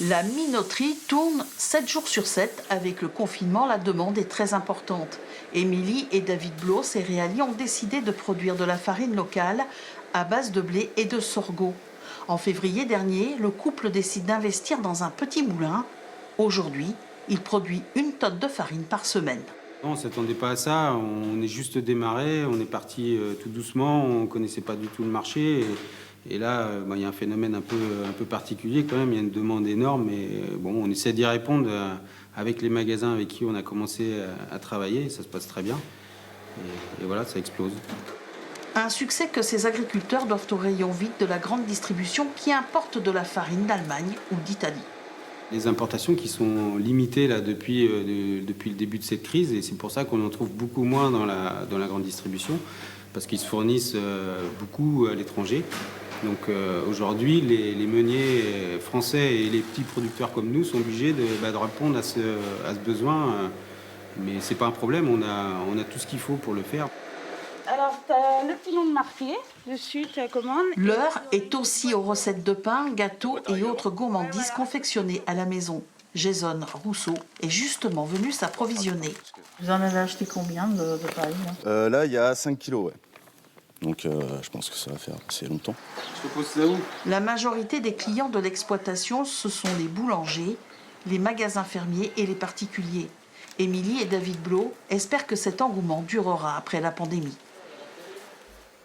La minoterie tourne 7 jours sur 7. Avec le confinement, la demande est très importante. Émilie et David Blos, céréaliers, ont décidé de produire de la farine locale à base de blé et de sorgho. En février dernier, le couple décide d'investir dans un petit moulin. Aujourd'hui, il produit 1 tonne de farine par semaine. On ne s'attendait pas à ça, on est juste démarré, on est parti tout doucement, on ne connaissait pas du tout le marché. Et là, il y a un phénomène un peu particulier quand même, il y a une demande énorme. Et bon, on essaie d'y répondre avec les magasins avec qui on a commencé à travailler, et ça se passe très bien. Et voilà, ça explose. Un succès que ces agriculteurs doivent au rayon vide de la grande distribution qui importe de la farine d'Allemagne ou d'Italie. Les importations qui sont limitées là, depuis le début de cette crise, et c'est pour ça qu'on en trouve beaucoup moins dans la grande distribution, parce qu'ils se fournissent beaucoup à l'étranger. Donc aujourd'hui, les meuniers français et les petits producteurs comme nous sont obligés de répondre à ce besoin. Mais c'est pas un problème, on a tout ce qu'il faut pour le faire. Alors, tu as le petit nom de marqué dessus, ta commande. L'heure est aussi aux recettes de pain, gâteaux et autres gourmandises confectionnées à la maison. Jason Rousseau est justement venu s'approvisionner. Vous en avez acheté combien de farine? Là, il y a 5 kilos, ouais. Donc je pense que ça va faire assez longtemps. Je te pose ça où ? La majorité des clients de l'exploitation, ce sont les boulangers, les magasins fermiers et les particuliers. Émilie et David Blos espèrent que cet engouement durera après la pandémie.